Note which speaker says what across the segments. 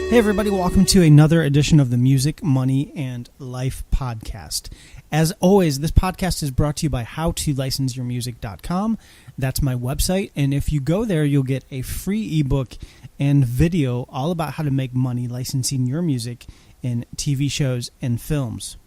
Speaker 1: Hey everybody, welcome to another edition of the Music, Money, and Life podcast. As always, this podcast is brought to you by howtolicenseyourmusic.com. That's my website, and if you go there, you'll get a free ebook and video all about how to make money licensing your music in TV shows and films.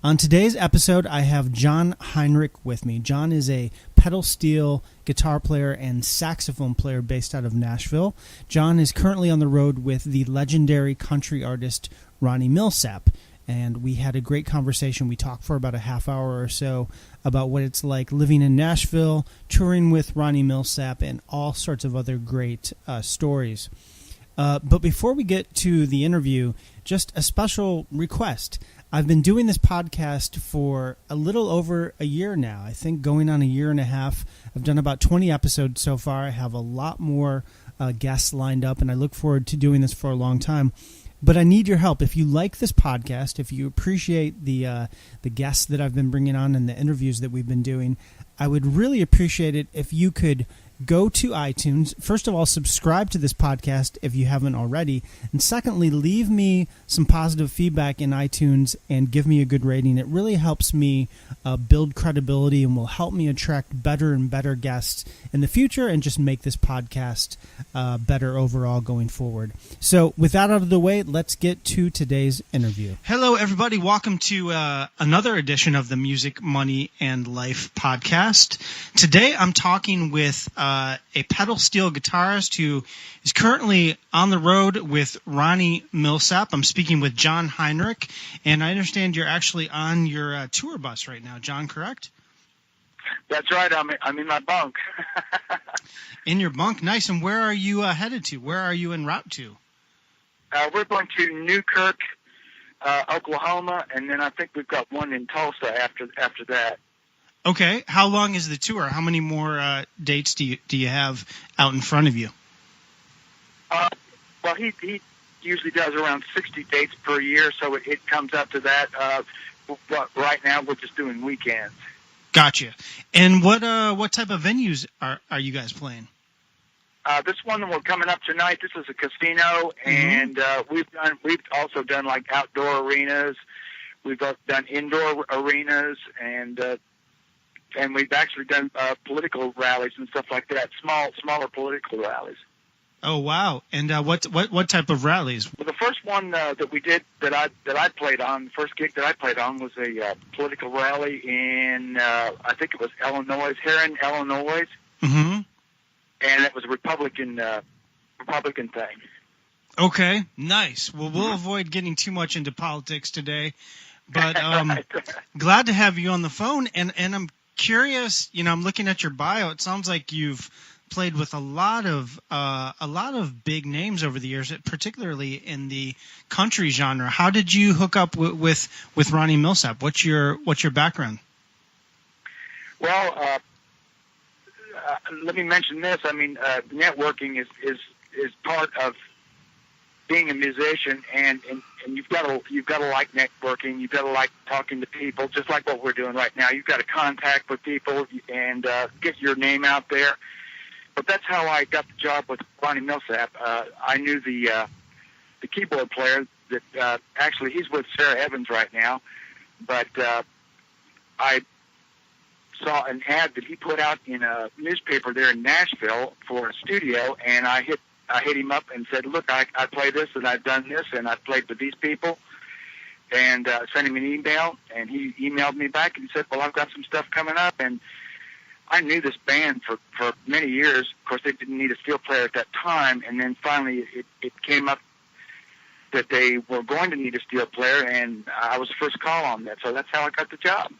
Speaker 1: On today's episode, I have John Heinrich with me. John is a pedal steel guitar player and saxophone player based out of Nashville. John is currently on the road with the legendary country artist Ronnie Milsap, and we had a great conversation. We talked for about a half hour or so about what it's like living in Nashville, touring with Ronnie Milsap, and all sorts of other great stories. But before we get to the interview, just a special request. I've been doing this podcast for a little over a year now. I think going on a year and a half. I've done about 20 episodes so far. I have a lot more guests lined up, and I look forward to doing this for a long time. But I need your help. If you like this podcast, if you appreciate the guests that I've been bringing on and the interviews that we've been doing, I would really appreciate it if you could go to iTunes. First of all, subscribe to this podcast if you haven't already. And secondly, leave me some positive feedback in iTunes and give me a good rating. It really helps me build credibility and will help me attract better and better guests in the future and just make this podcast better overall going forward. So with that out of the way, let's get to today's interview. Hello, everybody. Welcome to another edition of the Music, Money, and Life podcast. Today I'm talking with a pedal steel guitarist who is currently on the road with Ronnie Milsap. I'm speaking with John Heinrich, and I understand you're actually on your tour bus right now. John, correct?
Speaker 2: That's right. I'm in my bunk.
Speaker 1: In your bunk, nice. And where are you headed to? Where are you en route to?
Speaker 2: We're going to Newkirk, Oklahoma, and then I think we've got one in Tulsa after that.
Speaker 1: Okay. How long is the tour? How many more dates do you have out in front of you?
Speaker 2: Well, he usually does around 60 dates per year, so it comes up to that. But right now, we're just doing weekends.
Speaker 1: Gotcha. And what type of venues are you guys playing?
Speaker 2: This one we're coming up tonight. This is a casino, and we've also done like outdoor arenas. We've done indoor arenas, and we've actually done political rallies and stuff like that. Smaller political rallies.
Speaker 1: Oh wow! And what type of rallies?
Speaker 2: Well, the first one that we did that I played on, the first gig that I played on was a political rally in I think it was Illinois, here in Illinois. Mm-hmm. And it was a Republican thing.
Speaker 1: Okay, nice. Well, we'll avoid getting too much into politics today, but glad to have you on the phone. And I'm curious. I'm looking at your bio. It sounds like you've played with a lot of big names over the years, particularly in the country genre. How did you hook up with Ronnie Milsap? What's your background?
Speaker 2: Well, let me mention this. I mean, networking is part of being a musician, and you've got to like networking. You've got to like talking to people, just like what we're doing right now. You've got to contact with people and get your name out there. But that's how I got the job with Ronnie Milsap. I knew the keyboard player that actually he's with Sarah Evans right now, but I saw an ad that he put out in a newspaper there in Nashville for a studio, and I hit him up and said, look, I play this and I've done this and I've played with these people, and sent him an email, and he emailed me back and he said, well, I've got some stuff coming up. And I knew this band for many years. Of course, they didn't need a steel player at that time, and then finally it came up that they were going to need a steel player, and I was the first call on that, so that's how I got the job.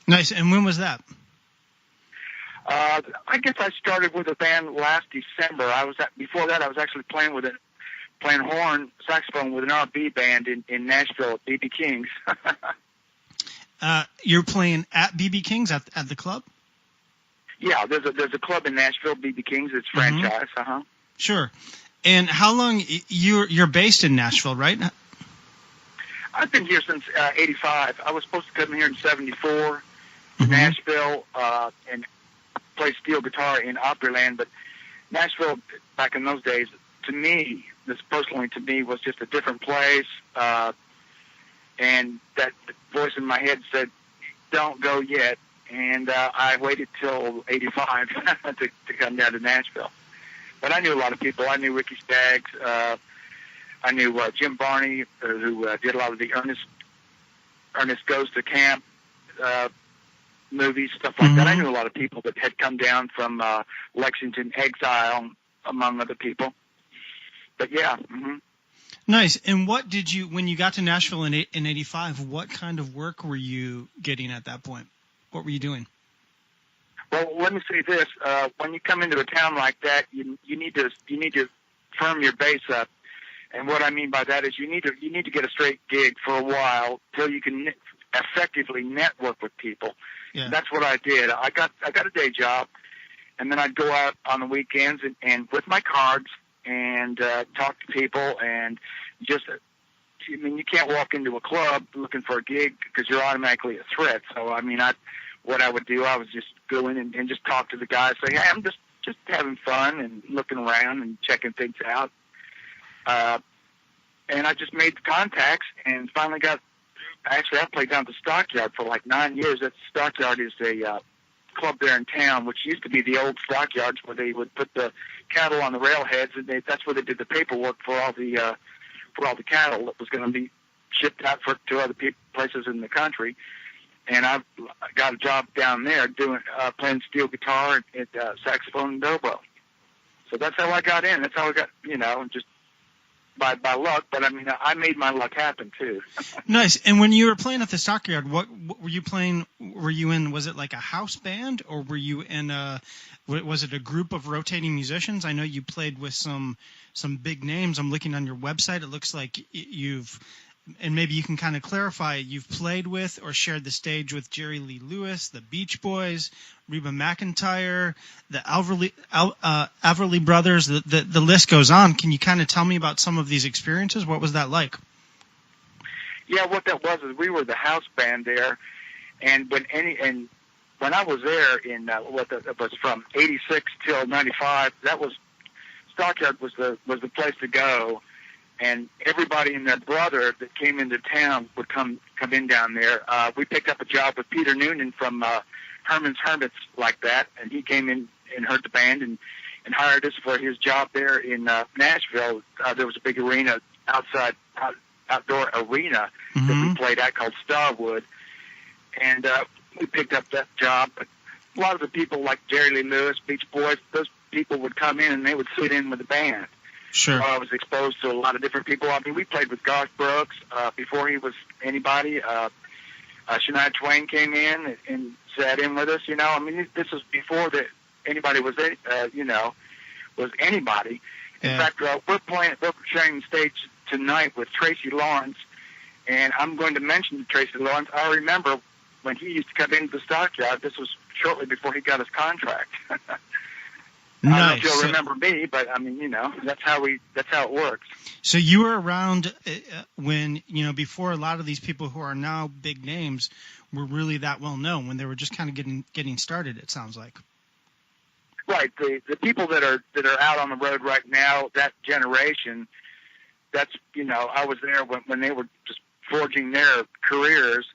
Speaker 1: Nice. And when was that?
Speaker 2: I guess I started with a band last December. Before that I was actually playing horn saxophone with an R&B band in Nashville at BB King's.
Speaker 1: You're playing at BB King's at the club?
Speaker 2: Yeah, there's a club in Nashville, BB King's. It's franchise. Mm-hmm.
Speaker 1: Sure. And how long you're based in Nashville, right?
Speaker 2: I've been here since '85. I was supposed to come here in '74 to Nashville and play steel guitar in Opryland, but Nashville back in those days to me, this personally to me, was just a different place. And that voice in my head said, don't go yet. And I waited till 85 to come down to Nashville. But I knew a lot of people. I knew Ricky Staggs. I knew Jim Barney, who did a lot of the Ernest Goes to Camp movies, stuff like that. I knew a lot of people that had come down from Lexington Exile, among other people. But yeah.
Speaker 1: Nice. And what did you, when you got to Nashville in 85, what kind of work were you getting at that point? What were you doing?
Speaker 2: Well, let me say this: when you come into a town like that, you need to firm your base up. And what I mean by that is you need to get a straight gig for a while till you can effectively network with people. Yeah. That's what I did. I got a day job, and then I'd go out on the weekends and with my cards and talk to people and just. I mean, you can't walk into a club looking for a gig because you're automatically a threat. So, I mean, what I would do, I would just go in and just talk to the guys, say, hey, I'm just having fun and looking around and checking things out. And I just made the contacts and finally I played down at the Stockyard for like 9 years. That Stockyard is a club there in town, which used to be the old stockyards where they would put the cattle on the railheads, and that's where they did the paperwork for all the cattle that was going to be shipped out to other places in the country. And I got a job down there doing playing steel guitar and saxophone and dobro. So that's how I got in. That's how I got, just by luck. But I mean, I made my luck happen too.
Speaker 1: Nice. And when you were playing at the Stockyard, what were you playing? Were you in? Was it like a house band, or were you in was it a group of rotating musicians? I know you played with some big names. I'm looking on your website. It looks like you've, and maybe you can kind of clarify, you've played with or shared the stage with Jerry Lee Lewis, the Beach Boys, Reba McEntire, the Everly Brothers, the list goes on. Can you kind of tell me about some of these experiences? What was that like?
Speaker 2: Yeah, what that was is we were the house band there, and when I was there in it was from '86 till '95, that was Stockyard was the place to go, and everybody and their brother that came into town would come in down there. We picked up a job with Peter Noonan from Herman's Hermits like that, and he came in and heard the band and hired us for his job there in Nashville. There was a big arena outdoor arena that we played at called Starwood, and we picked up that job. But a lot of the people like Jerry Lee Lewis, Beach Boys, those people would come in and they would sit in with the band.
Speaker 1: Sure.
Speaker 2: So I was exposed to a lot of different people. I mean, we played with Garth Brooks before he was anybody. Shania Twain came in and sat in with us. I mean, this was before that anybody was was anybody. In fact, we're sharing the stage tonight with Tracy Lawrence, and I'm going to mention Tracy Lawrence. I remember when he used to come into the Stockyard. This was shortly before he got his contract.
Speaker 1: Nice.
Speaker 2: I don't know if you'll remember me, but I mean, that's how it works.
Speaker 1: So you were around when, before a lot of these people who are now big names were really that well known, when they were just kind of getting started, it sounds like.
Speaker 2: Right. The people that are out on the road right now, that generation, that's, I was there when they were just forging their careers.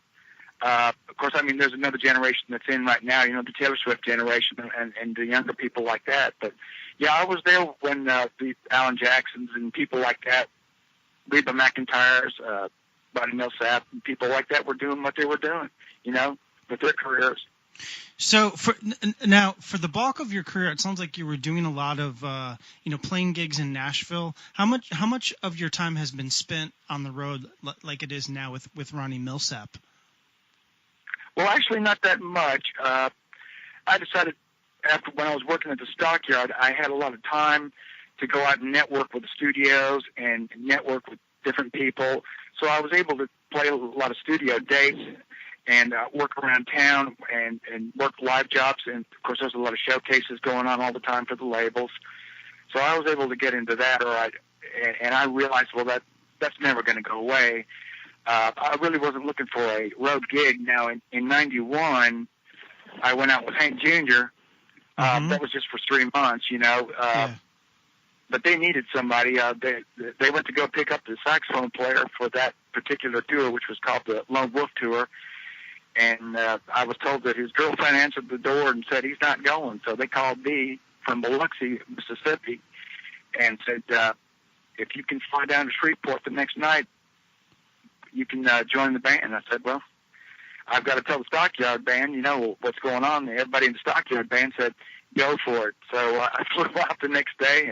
Speaker 2: Of course, I mean, there's another generation that's in right now, the Taylor Swift generation and the younger people like that. But, yeah, I was there when the Alan Jacksons and people like that, Reba McEntire's, Ronnie Milsap, and people like that were doing what they were doing, with their careers.
Speaker 1: So for the bulk of your career, it sounds like you were doing a lot of, playing gigs in Nashville. How much of your time has been spent on the road like it is now with Ronnie Milsap?
Speaker 2: Well, actually, not that much. I decided when I was working at the Stockyard, I had a lot of time to go out and network with the studios and network with different people. So I was able to play a lot of studio dates and work around town and work live jobs. And, of course, there's a lot of showcases going on all the time for the labels. So I was able to get into that, and I realized, well, that's never going to go away. I really wasn't looking for a road gig. Now, in 91, I went out with Hank Jr. That was just for 3 months, but they needed somebody. They went to go pick up the saxophone player for that particular tour, which was called the Lone Wolf Tour. And I was told that his girlfriend answered the door and said he's not going. So they called me from Biloxi, Mississippi, and said, if you can fly down to Shreveport the next night, you can join the band. I said, well, I've got to tell the Stockyard Band, what's going on. Everybody in the Stockyard Band said, go for it. So I flew out the next day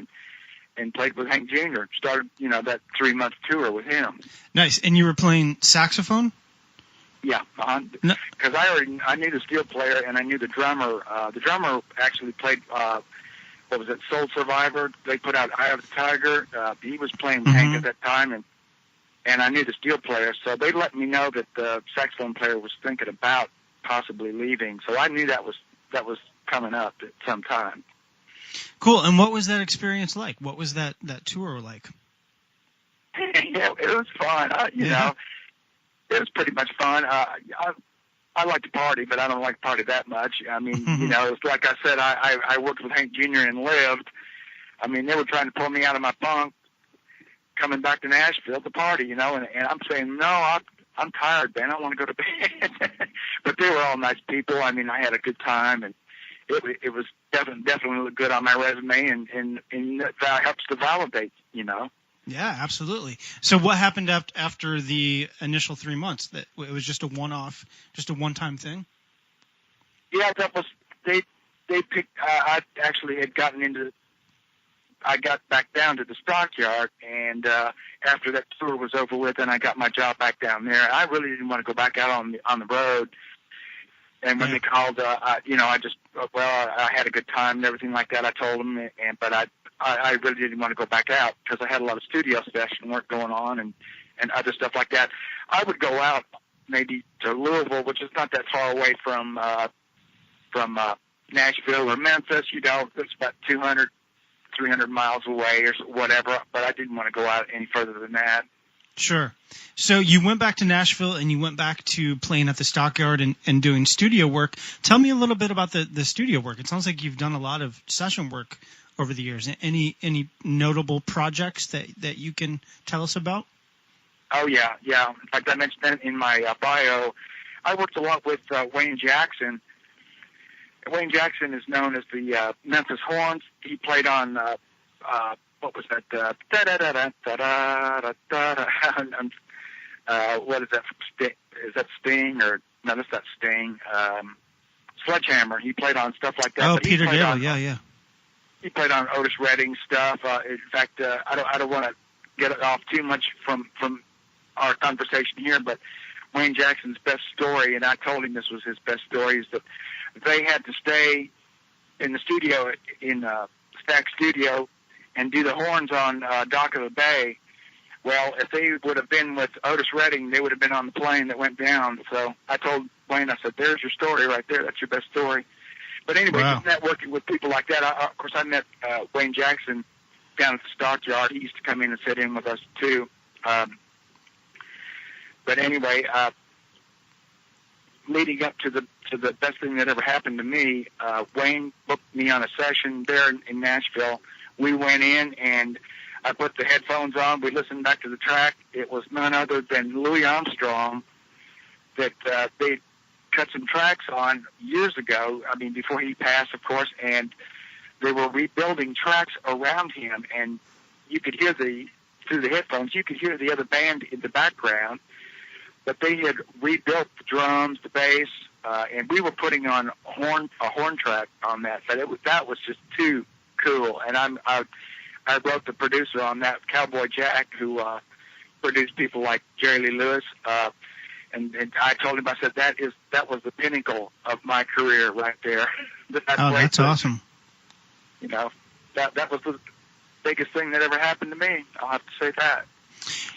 Speaker 2: and played with Hank Jr. Started, that 3-month tour with him.
Speaker 1: Nice. And you were playing saxophone?
Speaker 2: Yeah, because I knew the steel player and I knew the drummer. The drummer actually played, what was it, Soul Survivor. They put out Eye of the Tiger. He was playing with Hank at that time, and I knew the steel player. So they let me know that the saxophone player was thinking about possibly leaving. So I knew that was coming up at some time.
Speaker 1: Cool. And what was that experience like? What was that tour like?
Speaker 2: Yeah, it was fun. It was pretty much fun. I like to party, but I don't like to party that much. I mean, it's like I said, I worked with Hank Jr. and lived. I mean, they were trying to pull me out of my bunk coming back to Nashville to party, and I'm saying, no, I'm tired, man. I want to go to bed. But they were all nice people. I mean, I had a good time, and it was definitely looked good on my resume, and that helps to validate,
Speaker 1: Yeah, absolutely. So what happened after the initial 3 months? That it was just a one-off, just a one-time thing?
Speaker 2: Yeah, that was they picked. I actually had gotten into. I got back down to the Stockyard, and after that tour was over with, and I got my job back down there. I really didn't want to go back out on the road. And when they called, I had a good time and everything like that. I told them, but I really didn't want to go back out because I had a lot of studio session work going on and other stuff like that. I would go out maybe to Louisville, which is not that far away from Nashville or Memphis. It's about 200, 300 miles away or whatever. But I didn't want to go out any further than that.
Speaker 1: Sure. So you went back to Nashville and you went back to playing at the Stockyard and doing studio work. Tell me a little bit about the studio work. It sounds like you've done a lot of session work over the years. Any notable projects that you can tell us about?
Speaker 2: Oh, yeah. In fact, I mentioned that in my bio. I worked a lot with Wayne Jackson. Wayne Jackson is known as the Memphis Horns. He played on, what was that? What is that? Is that Sting? Or no, that's not Sting. Sledgehammer. He played on stuff like that.
Speaker 1: Oh,
Speaker 2: but
Speaker 1: Peter Gabriel. Yeah.
Speaker 2: He played on Otis Redding stuff. In fact, I don't want to get it off too much from our conversation here, but Wayne Jackson's best story, and I told him this was his best story, is that they had to stay in the studio in Stack Studio and do the horns on Dock of the Bay. Well, if they would have been with Otis Redding, they would have been on the plane that went down. So I told Wayne, I said, there's your story right there. That's your best story. But anyway,
Speaker 1: Wow.
Speaker 2: Just networking with people like that. Of course, I met Wayne Jackson down at the Stockyard. He used to come in and sit in with us, too. But anyway, leading up to the best thing that ever happened to me, Wayne booked me on a session there in Nashville. We went in, and I put the headphones on. We listened back to the track. It was none other than Louis Armstrong that they cut some tracks on years ago. I mean, before he passed, of course, and they were rebuilding tracks around him, and you could hear through the headphones, you could hear the other band in the background, but they had rebuilt the drums, the bass, and we were putting on a horn track on that. But that was just too cool, and I wrote the producer on that, Cowboy Jack, who produced people like Jerry Lee Lewis. And I told him, I said, that was the pinnacle of my career right there.
Speaker 1: That's awesome.
Speaker 2: That was the biggest thing that ever happened to me. I'll have to say that.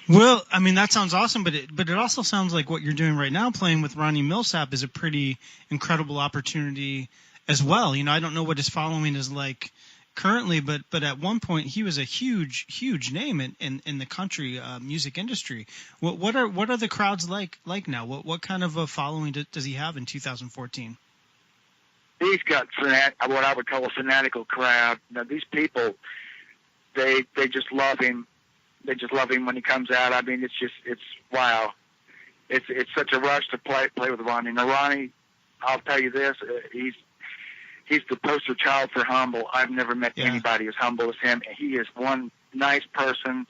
Speaker 1: Well, I mean, that sounds awesome, but it also sounds like what you're doing right now, playing with Ronnie Milsap, is a pretty incredible opportunity as well. I don't know what his following is like currently, but at one point he was a huge name in the country music industry. What are the crowds like now? What kind of a following does he have in 2014?
Speaker 2: He's got what I would call a fanatical crowd. Now, these people, they just love him. They just love him when he comes out. I mean, it's wow. It's such a rush to play with Ronnie. Now, Ronnie, I'll tell you this, he's the poster child for humble. I've never met anybody as humble as him. He is one nice person,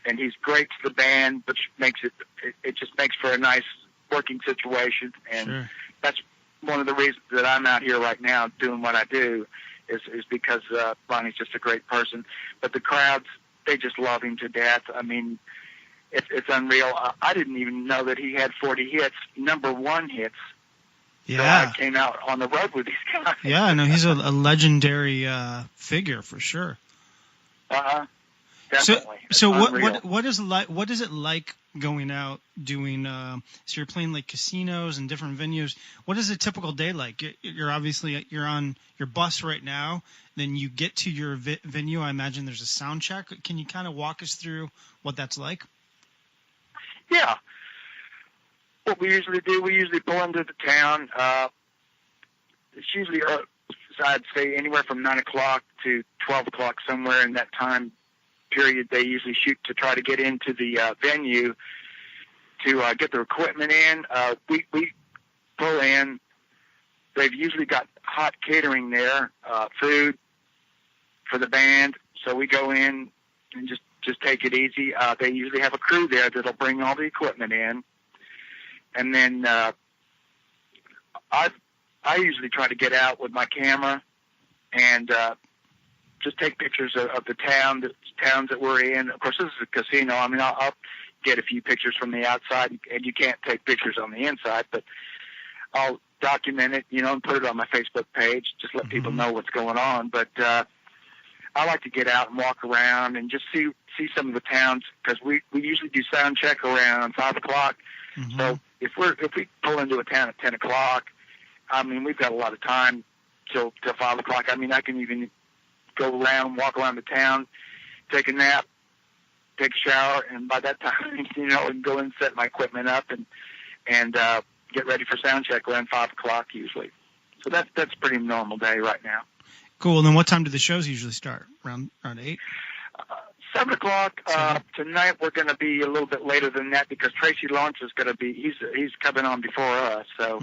Speaker 2: and he's great to the band, which makes it just makes for a nice working situation. And that's one of the reasons that I'm out here right now doing what I do is because Ronnie's just a great person. But the crowds, they just love him to death. I mean, it's unreal. I didn't even know that he had 40 hits, #1 hits.
Speaker 1: Yeah.
Speaker 2: So I came out on the road with these guys.
Speaker 1: Yeah, no, he's a legendary figure for sure.
Speaker 2: Definitely.
Speaker 1: So what is it like going out doing? So you're playing like casinos and different venues. What is a typical day like? You're on your bus right now. Then you get to your venue. I imagine there's a sound check. Can you kind of walk us through what that's like?
Speaker 2: Yeah. What we usually do, we usually pull into the town. It's usually, I'd say, anywhere from 9 o'clock to 12 o'clock, somewhere in that time period. They usually shoot to try to get into the venue to get their equipment in. We pull in. They've usually got hot catering there, food for the band. So we go in and just take it easy. They usually have a crew there that'll bring all the equipment in. And then I usually try to get out with my camera and just take pictures of the towns that we're in. Of course, this is a casino. I mean, I'll get a few pictures from the outside, and you can't take pictures on the inside, but I'll document it, and put it on my Facebook page, just let people know what's going on. But I like to get out and walk around and just see some of the towns, because we usually do sound check around 5 o'clock. So if we pull into a town at 10 o'clock, I mean, we've got a lot of time till 5 o'clock. I mean, I can even go around, walk around the town, take a nap, take a shower, and by that time, and go and set my equipment up and get ready for sound check around 5 o'clock usually. So that's a pretty normal day right now.
Speaker 1: Cool. And then what time do the shows usually start? Around 8?
Speaker 2: 7 o'clock. Tonight we're going to be a little bit later than that because Tracy Lawrence is going to be, he's coming on before us. So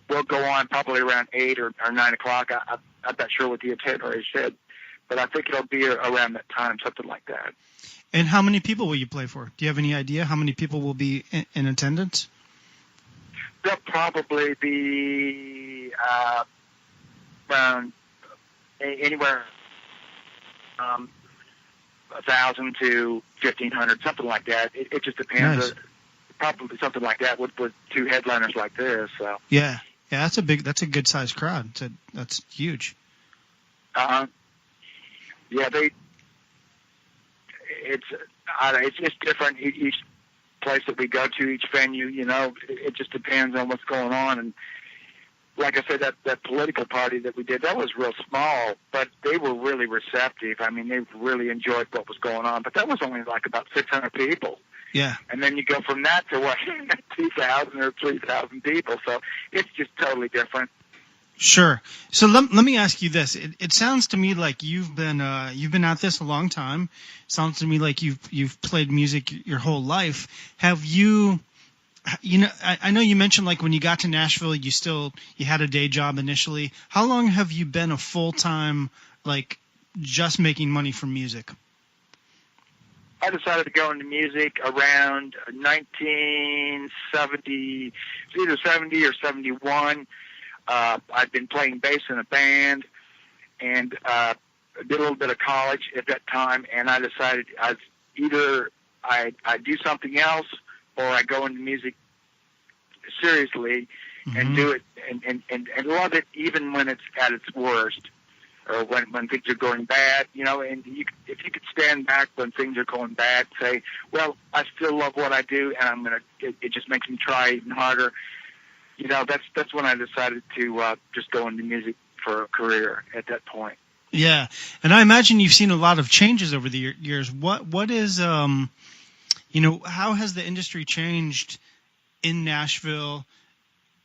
Speaker 2: we'll go on probably around 8 or 9 o'clock. I'm not sure what the itinerary said, but I think it'll be around that time, something like that.
Speaker 1: And how many people will you play for? Do you have any idea how many people will be in attendance?
Speaker 2: There'll probably be around anywhere 1,000 to 1,500, something like that. It just depends.
Speaker 1: Nice.
Speaker 2: Probably something like that with two headliners like this. So
Speaker 1: yeah, that's a good sized crowd. That's huge.
Speaker 2: Yeah, it's just different. Each place that we go to, each venue, it just depends on what's going on. And like I said, that political party that we did, that was real small, but they were really receptive. I mean, they really enjoyed what was going on. But that was only like about 600 people.
Speaker 1: Yeah.
Speaker 2: And then you go from that to 2,000 or 3,000 people. So it's just totally different.
Speaker 1: Sure. So let me ask you this. It sounds to me like you've been at this a long time. Sounds to me like you've played music your whole life. Have you? I know you mentioned like when you got to Nashville, you had a day job initially. How long have you been a full-time, like, just making money from music?
Speaker 2: I decided to go into music around 1970, either 70 or 71. I'd been playing bass in a band and did a little bit of college at that time, and I decided I'd do something else or I go into music seriously and do it and love it even when it's at its worst or when things are going bad, and if you could stand back when things are going bad, say, well, I still love what I do and it just makes me try even harder. That's when I decided to just go into music for a career at that point.
Speaker 1: Yeah. And I imagine you've seen a lot of changes over the years. What is how has the industry changed in Nashville,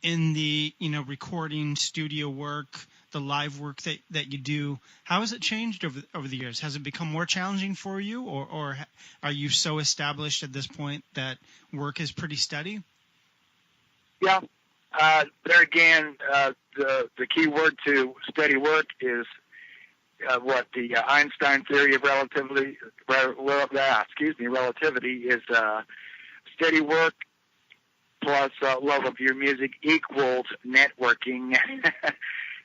Speaker 1: in the recording studio work, the live work that you do, how has it changed over the years? Has it become more challenging for you, or are you so established at this point that work is pretty steady?
Speaker 2: Yeah. There again, the key word to steady work is what the Einstein theory of relativity. Relativity is steady work plus love of your music equals networking.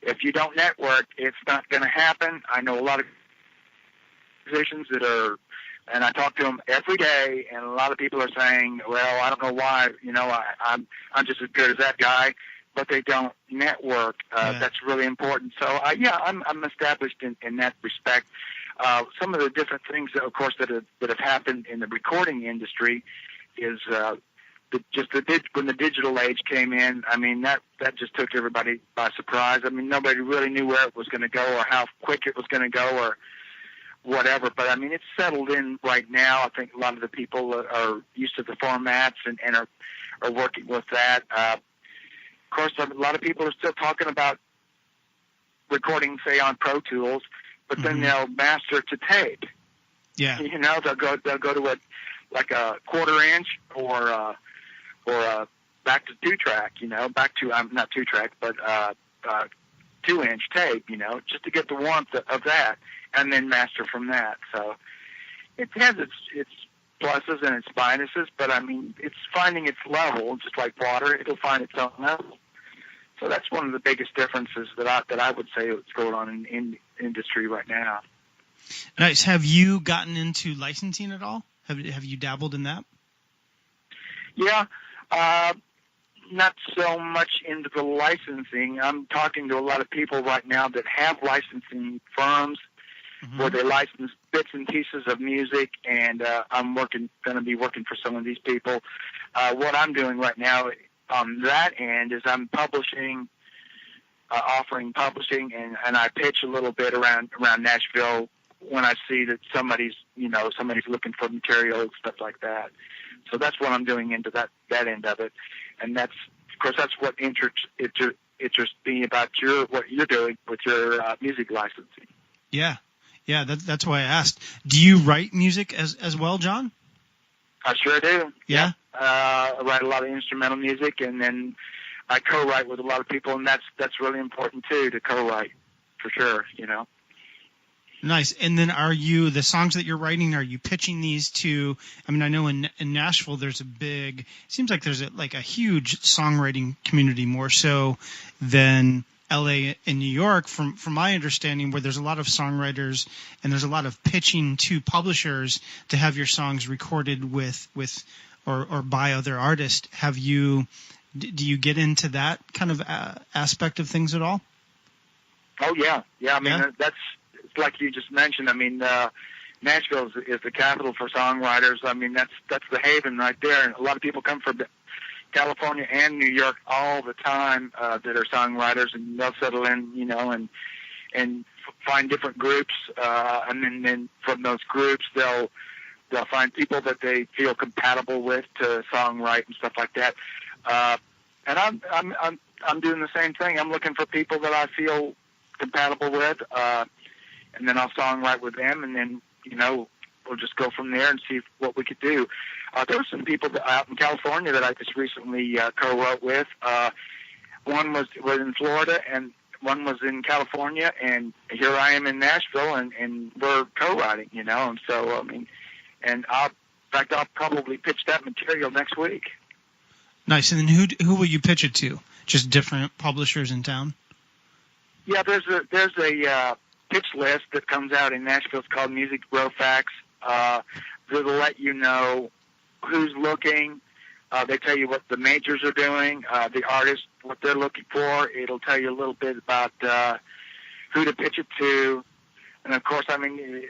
Speaker 2: If you don't network, it's not going to happen. I know a lot of musicians that are, and I talk to them every day, and a lot of people are saying, well, I don't know why, I'm just as good as that guy, but they don't network. That's really important. So, I'm established in that respect. Some of the different things, of course, that have happened in the recording industry is when the digital age came in. I mean, that just took everybody by surprise. I mean, nobody really knew where it was going to go or how quick it was going to go or whatever. But I mean, it's settled in right now. I think a lot of the people are used to the formats and are working with that. Of course, a lot of people are still talking about recording, say, on Pro Tools, but then they'll master to tape.
Speaker 1: Yeah.
Speaker 2: They'll go to a quarter inch or back to 2-track, back to not 2-track, but 2-inch tape, just to get the warmth of that, and then master from that. So it has its pluses and its minuses, but I mean, it's finding its level, just like water. It'll find its own level. So that's one of the biggest differences that I would say is going on in industry right now.
Speaker 1: Nice. Have you gotten into licensing at all? Have you dabbled in that?
Speaker 2: Yeah, not so much into the licensing. I'm talking to a lot of people right now that have licensing firms where they license bits and pieces of music, and I'm going to be working for some of these people. What I'm doing right now on that end is I'm publishing, offering publishing, and I pitch a little bit around Nashville when I see that somebody's looking for material and stuff like that. So that's what I'm doing into that end of it, and that's what interests me about what you're doing with your music licensing.
Speaker 1: Yeah, that's why I asked. Do you write music as well, John?
Speaker 2: I sure do.
Speaker 1: Yeah.
Speaker 2: I write a lot of instrumental music, and then I co-write with a lot of people, and that's really important too, to co-write for sure.
Speaker 1: Nice. And then the songs that you're writing, are you pitching these to, I mean, I know in Nashville seems like there's a huge songwriting community, more so than LA and New York, from my understanding, where there's a lot of songwriters and there's a lot of pitching to publishers to have your songs recorded with or by other artists. Do you get into that kind of aspect of things at all?
Speaker 2: Oh yeah. I mean, that's like you just mentioned. I mean, Nashville is the capital for songwriters. I mean, that's the haven right there. And a lot of people come from California and New York all the time that are songwriters, and they'll settle in, and find different groups, and then from those groups they'll find people that they feel compatible with to songwrite and stuff like that. And I'm doing the same thing. I'm looking for people that I feel compatible with, and then I'll songwrite with them, and then we'll just go from there and see what we could do. There were some people out in California that I just recently co-wrote with. One was in Florida, and one was in California, and here I am in Nashville, and we're co-writing, And so, I mean, and I'll probably pitch that material next week.
Speaker 1: Nice. And then who will you pitch it to? Just different publishers in town?
Speaker 2: Yeah, there's a pitch list that comes out in Nashville. It's called Music Rofax. That'll let you know who's looking. They tell you what the majors are doing, the artists, what they're looking for. It'll tell you a little bit about who to pitch it to. And, of course, I mean,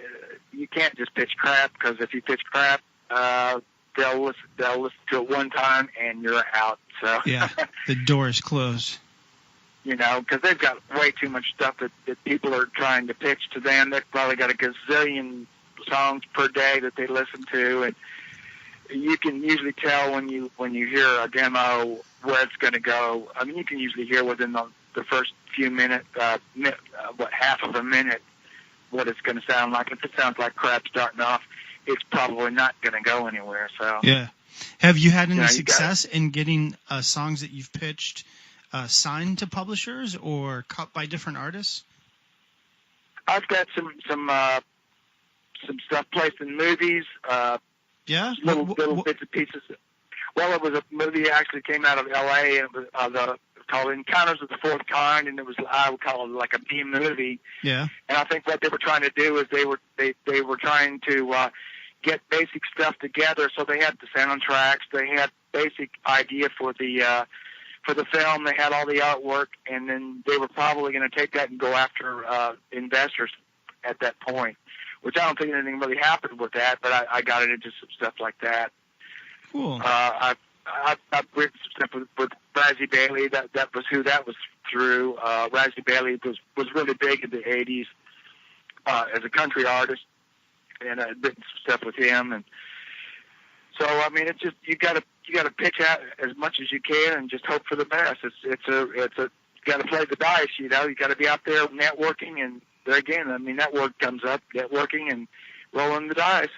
Speaker 2: you can't just pitch crap, because if you pitch crap, they'll listen to it one time and you're out. So
Speaker 1: yeah, the door is closed.
Speaker 2: Because they've got way too much stuff that people are trying to pitch to them. They've probably got a gazillion songs per day that they listen to, and you can usually tell when you hear a demo where it's going to go. I mean, you can usually hear within the the first few minutes, half of a minute, what it's going to sound like. If it sounds like crap starting off, it's probably not going to go anywhere. So
Speaker 1: yeah. Have you had any success in getting songs that you've pitched signed to publishers or cut by different artists?
Speaker 2: I've got some stuff placed in movies.
Speaker 1: Yeah,
Speaker 2: little bits and pieces. Well, it was a movie that actually came out of L.A. and it was called Encounters of the Fourth Kind, and it was, I would call it like a B movie.
Speaker 1: Yeah.
Speaker 2: And I think what they were trying to do is they were trying to get basic stuff together. So they had the soundtracks, they had basic idea for the film, they had all the artwork, and then they were probably going to take that and go after investors at that point. Which I don't think anything really happened with that, but I got into some stuff like that.
Speaker 1: Cool.
Speaker 2: I've written some stuff with Razzie Bailey. That was who that was through. Razzie Bailey was really big in the '80s as a country artist, and I've written some stuff with him. And so I mean, it's just you got to pitch out as much as you can and just hope for the best. It's you got to play the dice. You know, you got to be out there networking, and there again, I mean, that word comes up, networking and rolling the dice.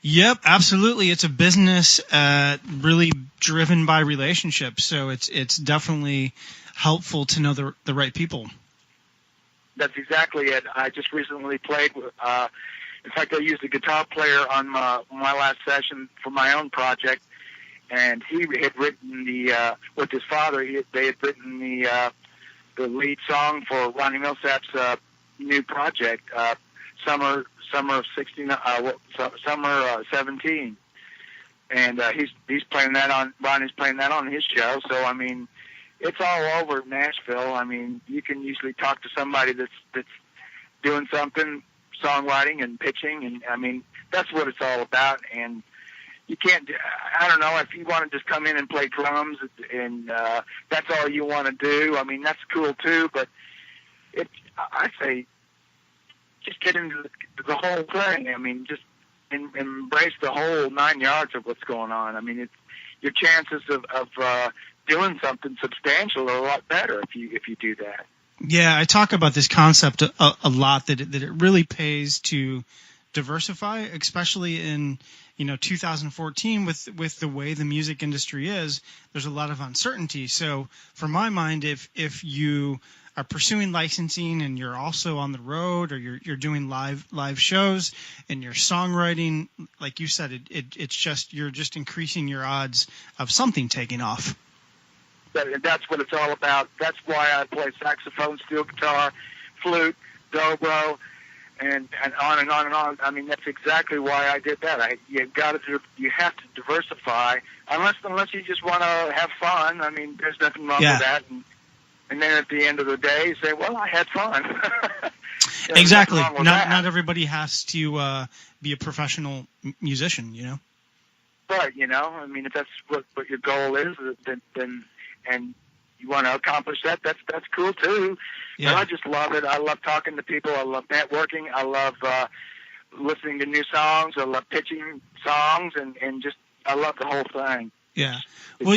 Speaker 1: Yep, absolutely. It's a business really driven by relationships, so it's definitely helpful to know the right people.
Speaker 2: That's exactly it. I just recently played with, in fact, I used a guitar player on my last session for my own project, and he had written with his father, they had written the lead song for Ronnie Milsap's new project, summer of 17, and he's playing that on. Ronnie's playing that on his show. So I mean, it's all over Nashville. I mean, you can usually talk to somebody that's doing something, songwriting and pitching, and I mean that's what it's all about. And you can't. I don't know if you want to just come in and play drums and that's all you want to do. I mean that's cool too, but I say just get into the whole thing. I mean just embrace the whole 9 yards of what's going on. I mean your chances of doing something substantial are a lot better if you do that.
Speaker 1: Yeah, I talk about this concept a lot that it really pays to diversify, especially in 2014 with the way the music industry is. There's a lot of uncertainty. So for my mind, if you are pursuing licensing and you're also on the road or you're doing live shows and you're songwriting, like you said, it's just you're just increasing your odds of something taking off.
Speaker 2: That's what it's all about. That's why I play saxophone, steel guitar, flute, dobro, and on and on and on. I mean, that's exactly why I did that. You have to diversify, unless you just want to have fun. I mean, there's nothing wrong with that. And then at the end of the day, you say, "Well, I had fun."
Speaker 1: Exactly. Not everybody has to be a professional musician,
Speaker 2: Right. I mean, if that's what your goal is, then and you want to accomplish that, that's cool too. Yeah. But I just love it. I love talking to people. I love networking. I love listening to new songs. I love pitching songs, and just I love the whole thing.
Speaker 1: Yeah. Well,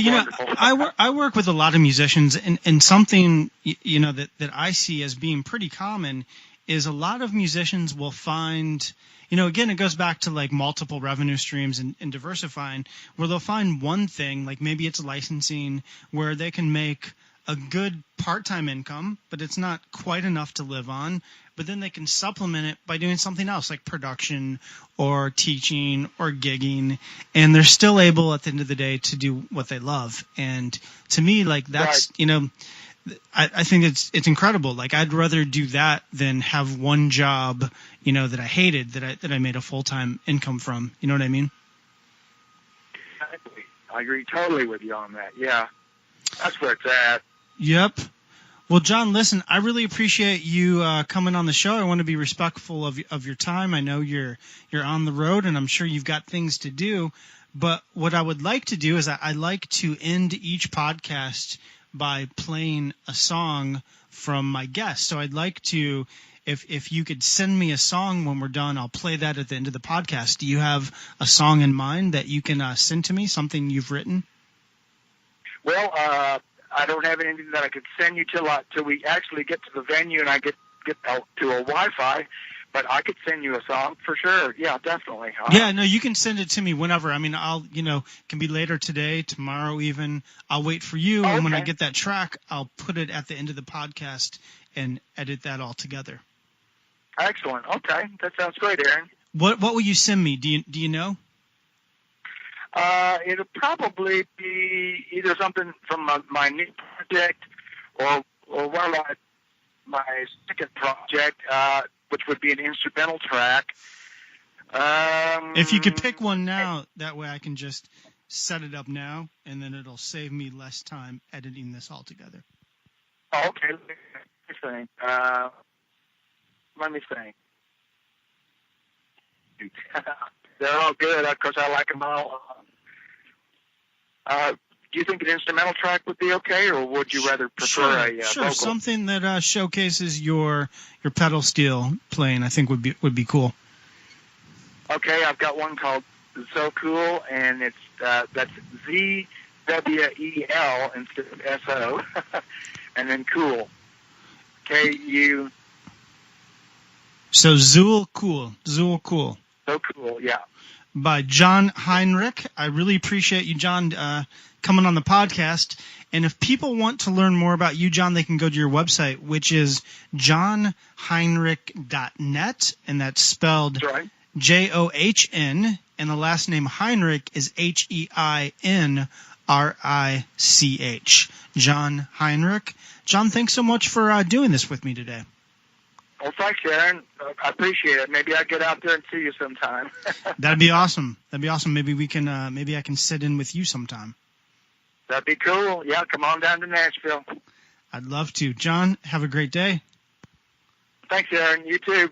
Speaker 1: I work with a lot of musicians, and something that I see as being pretty common is a lot of musicians will find. Again, it goes back to like multiple revenue streams and diversifying, where they'll find one thing, like maybe it's licensing, where they can make a good part-time income, but it's not quite enough to live on. But then they can supplement it by doing something else, like production or teaching or gigging, and they're still able at the end of the day to do what they love. And to me, like that's right. I think it's incredible. Like I'd rather do that than have one job, that I hated, that I made a full-time income from. You know what I mean?
Speaker 2: Exactly. I agree totally with you on that. Yeah, that's where it's at.
Speaker 1: Yep. Well, John, listen, I really appreciate you coming on the show. I want to be respectful of your time. I know you're on the road, and I'm sure you've got things to do. But what I would like to do is I like to end each podcast by playing a song from my guest. So I'd like to, if you could send me a song when we're done, I'll play that at the end of the podcast. Do you have a song in mind that you can send to me, something you've written?
Speaker 2: Well, I don't have anything that I could send you till we actually get to the venue and I get out to a Wi-Fi. But I could send you a song for sure. Yeah, definitely.
Speaker 1: Yeah, no, you can send it to me whenever. I mean, can be later today, tomorrow even. I'll wait for you, and when I get that track, I'll put it at the end of the podcast and edit that all together.
Speaker 2: Excellent. Okay, that sounds great, Aaron.
Speaker 1: What will you send me? Do you know?
Speaker 2: It'll probably be either something from my new project or one of my second project, which would be an instrumental track.
Speaker 1: If you could pick one now, that way I can just set it up now, and then it'll save me less time editing this all together.
Speaker 2: Oh, okay. Let me think. They're all good. Of course, I like them all. Do you think an instrumental track would be okay, or would you rather prefer a vocal?
Speaker 1: Something that showcases your pedal steel playing, I think would be cool.
Speaker 2: Okay, I've got one called So Cool, and it's that's ZWEL instead of SO, and then Cool, KU.
Speaker 1: So Zool Cool. So Cool,
Speaker 2: yeah.
Speaker 1: By John Heinrich. I really appreciate you, John, coming on the podcast. And if people want to learn more about you, John, they can go to your website, which is johnheinrich.net, and that's spelled John, and the last name Heinrich is HEINRICH. John Heinrich. John, thanks so much for doing this with me today.
Speaker 2: Well, thanks, Aaron. I appreciate it. Maybe I'll get out there and see you sometime.
Speaker 1: That'd be awesome. Maybe we can. Maybe I can sit in with you sometime.
Speaker 2: That'd be cool. Yeah, come on down to Nashville.
Speaker 1: I'd love to. John, have a great day.
Speaker 2: Thanks, Aaron. You too.